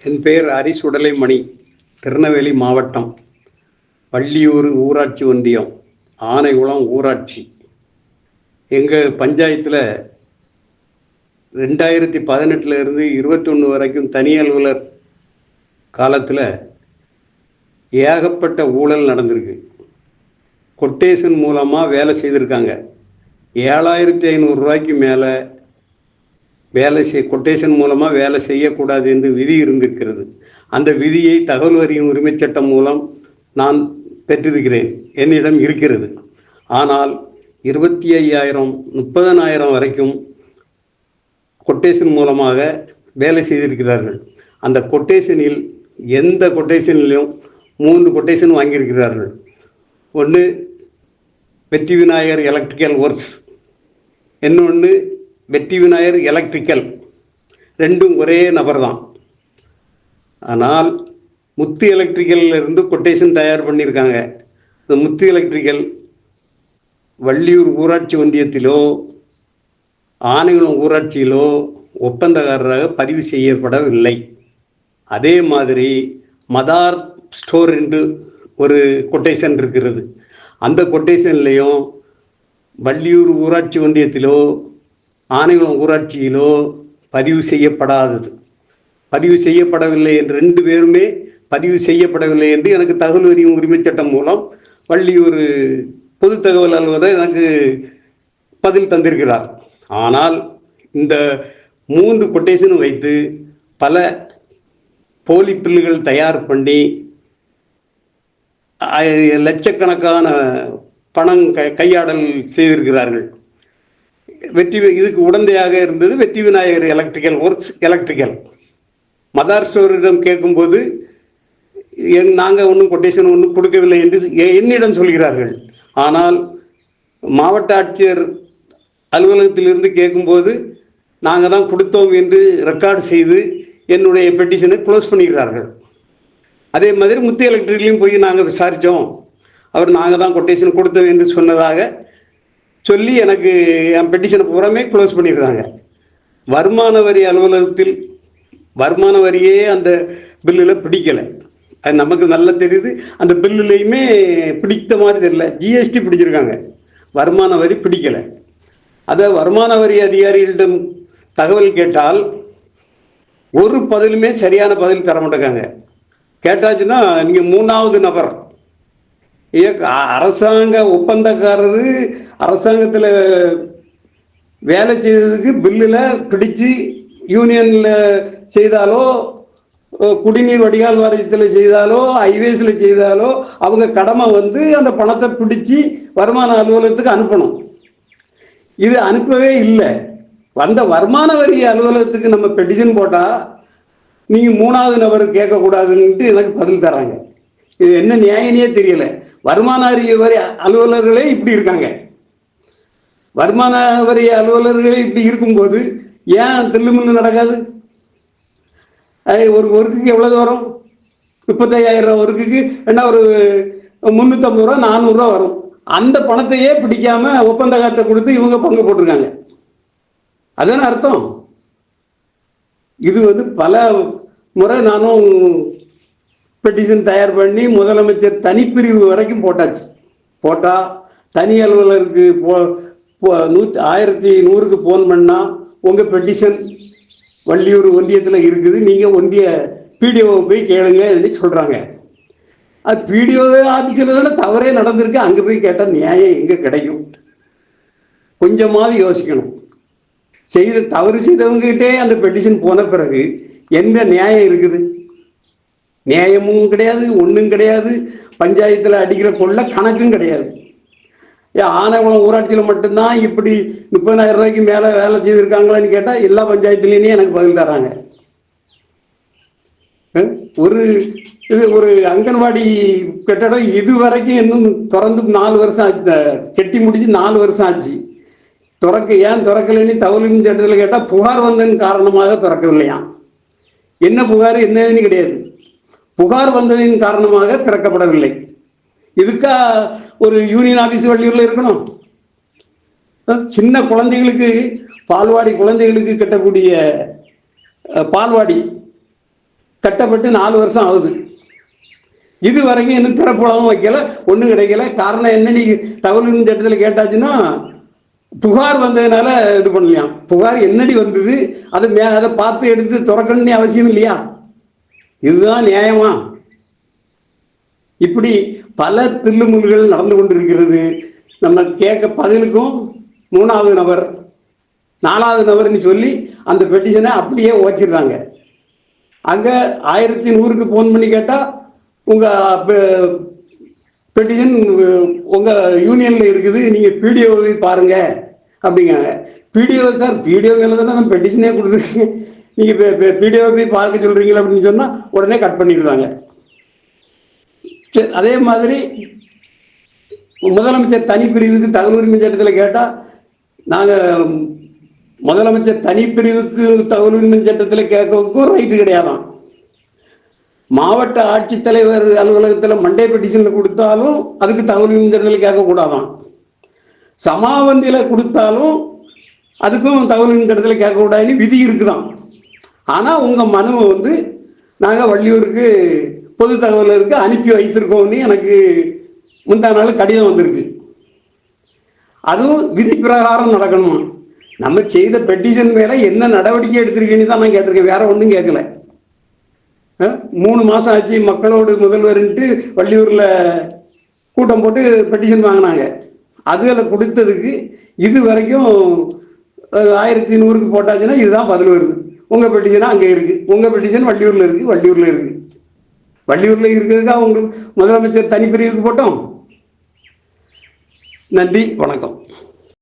என் பெயர் அரிசுடலைமணி. திருநெல்வேலி மாவட்டம், வள்ளியூர் ஊராட்சி ஒன்றியம், ஆனைகுளம் ஊராட்சி. எங்கள் பஞ்சாயத்தில் 2018 இருந்து 21 வரைக்கும் தனி அலுவலர் காலத்தில் ஏகப்பட்ட ஊழல் நடந்திருக்கு. கொட்டேஷன் மூலமாக வேலை செய்திருக்காங்க. 7500 ரூபாய்க்கு மேலே கொட்டேஷன் மூலமாக வேலை செய்யக்கூடாது என்று விதி இருந்திருக்கிறது. அந்த விதியை தகவல் அறியும் உரிமை சட்டம் மூலம் நான் பெற்றிருக்கிறேன், என்னிடம் இருக்கிறது. ஆனால் 25,000 30,000 வரைக்கும் கொட்டேஷன் மூலமாக வேலை செய்திருக்கிறார்கள். அந்த கொட்டேஷனில் எந்த கொட்டேஷனிலும் 3 கொட்டேஷன் வாங்கியிருக்கிறார்கள். ஒன்று வெற்றி விநாயகர் எலக்ட்ரிக்கல் ஒர்க்ஸ், இன்னொன்று வெற்றி விநாயகர் எலக்ட்ரிக்கல். ரெண்டும் ஒரே நபர் தான். ஆனால் முத்து எலக்ட்ரிக்கல்ல இருந்து கொட்டேஷன் தயார் பண்ணியிருக்காங்க. இந்த முத்து எலக்ட்ரிக்கல் வள்ளியூர் ஊராட்சி ஒன்றியத்திலோ ஆனைகுளம் ஊராட்சியிலோ ஒப்பந்தக்காரராக பதிவு செய்யப்படவில்லை. அதே மாதிரி மதார் ஸ்டோர் என்று ஒரு கொட்டேஷன் இருக்கிறது. அந்த கொட்டேஷன்லேயும் வள்ளியூர் ஊராட்சி ஒன்றியத்திலோ ஆனைகுளம் ஊராட்சியிலோ பதிவு செய்யப்படவில்லை என்று 2 பேருமே பதிவு செய்யப்படவில்லை என்று எனக்கு தகவல் அறியும் உரிமை சட்டம் மூலம் வள்ளியூர் பொது தகவல் அலுவலர் எனக்கு பதில் தந்திருக்கிறார். ஆனால் இந்த 3 கொட்டேஷன் வைத்து பல போலி பில்லுகள் தயார் பண்ணி லட்சக்கணக்கான பணம் கையாடல் செய்திருக்கிறார்கள். இதுக்கு உடந்தையாக இருந்தது வெற்றி விநாயகர் எலக்ட்ரிக்கல் ஒர்க்ஸ் எலக்ட்ரிக்கல். மதார் ஸ்டோரிடம் கேட்கும்போது நாங்கள் ஒன்றும் கொட்டேஷன் ஒன்றும் கொடுக்கவில்லை என்று என்னிடம் சொல்கிறார்கள். ஆனால் மாவட்ட ஆட்சியர் அலுவலகத்திலிருந்து கேட்கும்போது நாங்கள் தான் கொடுத்தோம் என்று ரெக்கார்டு செய்து என்னுடைய பெட்டிஷனை க்ளோஸ் பண்ணிக்கிறார்கள். அதே மாதிரி முத்து எலக்ட்ரிக்கலையும் போய் நாங்கள் விசாரித்தோம், அவர் நாங்கள் தான் கொட்டேஷன் கொடுத்தோம் என்று சொன்னதாக சொல்லி எனக்கு என் பெட்டிஷனை பூராமே க்ளோஸ் பண்ணிடுறாங்க. வருமான வரி அலுவலகத்தில் வருமான வரியே அந்த பில்லில் பிடிக்கலை. அது நமக்கு நல்லா தெரியுது. அந்த பில்லுலையுமே பிடித்த மாதிரி தெரியல. ஜிஎஸ்டி பிடிச்சிருக்காங்க, வருமான வரி பிடிக்கலை. அதை வருமான வரி அதிகாரிகளிடம் தகவல் கேட்டால் ஒரு பதிலுமே சரியான பதில் தர மாட்டேங்காங்க. கேட்டாச்சுன்னா நீங்கள் 3வது நபர். அரசாங்க ஒப்பந்தக்காரரு அரசாங்கத்தில் வேலை செய்ததுக்கு பில்லில் பிடிச்சு யூனியனில் செய்தாலோ குடிநீர் வடிகால் வாரியத்தில் செய்தாலோ ஹைவேஸில் செய்தாலோ அவங்க கடமை அந்த பணத்தை பிடிச்சி வருமான அலுவலகத்துக்கு அனுப்பணும். இது அனுப்பவே இல்லை. வந்த வருமான வரி அலுவலகத்துக்கு நம்ம பெட்டிஷன் போட்டால் நீங்கள் 3வது நபர் கேட்கக்கூடாதுன்ட்டு எனக்கு பதில் தராங்க. இது என்ன நியாயனே தெரியல. வருமான வரி அலுவலர்களே இப்படி இருக்காங்க. வருமான வரி அலுவலர்களே இப்படி இருக்கும்போது ஏன் தில்லுமுன்னு நடக்காது? ஒரு ஒர்க்குக்கு எவ்வளவு வரும்? 35,000 ஒர்க்குக்கு என்ன ஒரு 350 ரூபா 400 ரூபா வரும். அந்த பணத்தையே பிடிக்காம ஒப்பந்தக்காரத்தை கொடுத்து இவங்க பங்கு போட்டிருக்காங்க. அதான அர்த்தம். இது பல முறை நானும் பெட்டிஷன் தயார் பண்ணி முதலமைச்சர் தனிப்பிரிவு வரைக்கும் போட்டா தனி அலுவலருக்கு 1100க்கு ஃபோன் பண்ணால் உங்கள் பெட்டிஷன் வள்ளியூர் ஒன்றியத்தில் இருக்குது, நீங்கள் ஒன்றிய பிடிஓவை போய் கேளுங்க சொல்கிறாங்க. அது பிடிஓவே ஆஃபீஸில் தானே தவறே நடந்திருக்கு. அங்கே போய் கேட்டால் நியாயம் எங்கே கிடைக்கும்? கொஞ்சமாவது யோசிக்கணும். தவறு செய்தவங்ககிட்டே அந்த பெட்டிஷன் போன பிறகு எந்த நியாயம் இருக்குது? நியாயமும் கிடையாது, ஒன்றும் கிடையாது. பஞ்சாயத்தில் அடிக்கிற கொள்ள கணக்கும் கிடையாது. ஆனைகுளம் ஊராட்சியில் மட்டும்தான் இப்படி 30,000 ரூபாய்க்கு மேலே வேலை செய்திருக்காங்களான்னு கேட்டால் எல்லா பஞ்சாயத்துலேயுமே எனக்கு பதில் தராங்க. ஒரு அங்கன்வாடி கட்டடம் இது வரைக்கும் இன்னும் திறந்து 4 வருஷம் ஆச்சு, கட்டி முடிச்சு 4 வருஷம் ஆச்சு. ஏன் திறக்கலைன்னு தகவலின் சட்டத்தில் கேட்டால் புகார் வந்ததன் காரணமாக திறக்கவில்லையாம். என்ன புகார் என்னதுன்னு கிடையாது. புகார் வந்ததின் காரணமாக திறக்கப்படவில்லை. இதுக்கா ஒரு யூனியன் ஆஃபீஸ் வள்ளியூரில் இருக்கணும்? சின்ன குழந்தைகளுக்கு பால்வாடி குழந்தைகளுக்கு கட்டக்கூடிய பால்வாடி கட்டப்பட்டு 4 வருஷம் ஆகுது. இது வரைக்கும் இன்னும் திறப்புலாவும் வைக்கல, ஒன்றும் கிடைக்கல. காரணம் என்ன? நீங்க தகவல் சட்டத்தில் கேட்டாச்சுன்னா புகார் வந்ததுனால இது பண்ணலையாம். புகார் என்னடி வந்தது, அதை பார்த்து எடுத்து திறக்கணும்னு அவசியம் இல்லையா? இதுதான் நியாயமா? இப்படி பல தில்லுமுல்கள் நடந்து கொண்டிருக்கிறது. நம்ம கேட்க பதிலுக்கும் 3வது நபர் 4வது நபர்னு சொல்லி அந்த பெட்டிஷனை அப்படியே ஓச்சிருந்தாங்க. அங்க 1100க்கு போன் பண்ணி கேட்டா உங்க பெட்டிஷன் உங்க யூனியன்ல இருக்குது, நீங்க பிடிஓவை பாருங்க அப்படிங்காங்க. பிடிஓ சார், பிடிஓ மேல தானே அந்த பெட்டிஷனே கொடுத்துருக்கீங்க, நீங்க பிடிஓ போய் பார்க்க சொல்றீங்களா அப்படின்னு சொன்னா உடனே கட் பண்ணிடுவாங்க. அதே மாதிரி முதலமைச்சர் தனிப்பிரிவுக்கு தகவல் உரிமை சட்டத்தில் கேட்டா நாங்க முதலமைச்சர் தனிப்பிரிவுக்கு தகவல் உரிமை சட்டத்தில் கேட்கறதுக்கும் ரைட்டு கிடையாதான். மாவட்ட ஆட்சித்தலைவர் அலுவலகத்தில் மண்டே பெட்டிஷனில் கொடுத்தாலும் அதுக்கு தகவல் உரிமை சட்டத்தில் கேட்கக்கூடாதான். சமாவந்தியில் கொடுத்தாலும் அதுக்கும் தகவல் உரிமை சட்டத்தில் கேட்கக்கூடாதுன்னு விதி இருக்குதான். ஆனால் உங்கள் மனுவை நாங்கள் வள்ளியூருக்கு பொது தகவலருக்கு அனுப்பி வைத்திருக்கோம்னு எனக்கு முந்தா நாள் கடிதம் வந்திருக்கு. அதுவும் விதி பிரகாரம் நடக்கணுமா? நம்ம செய்த பெட்டிஷன் மேலே என்ன நடவடிக்கை எடுத்திருக்கேன்னு தான் நான் கேட்டிருக்கேன், வேற ஒன்றும் கேட்கல. 3 மாதம் ஆச்சு மக்களோடு முதல்வர்ன்ட்டு வள்ளியூரில் கூட்டம் போட்டு பெட்டிஷன் வாங்கினாங்க. அதில் கொடுத்ததுக்கு இது வரைக்கும் 1100க்கு போட்டாச்சுன்னா இதுதான் பதில் வருது. உங்கள் பெட்டிஷனா அங்கே இருக்குது, உங்கள் பெட்டிஷன் வள்ளியூரில் இருக்குது, வள்ளியூரில் இருக்குது. வள்ளியூரில் இருக்கிறதுக்காக உங்களுக்கு முதலமைச்சர் தனிப்பிரிவுக்கு போட்டோம். நன்றி, வணக்கம்.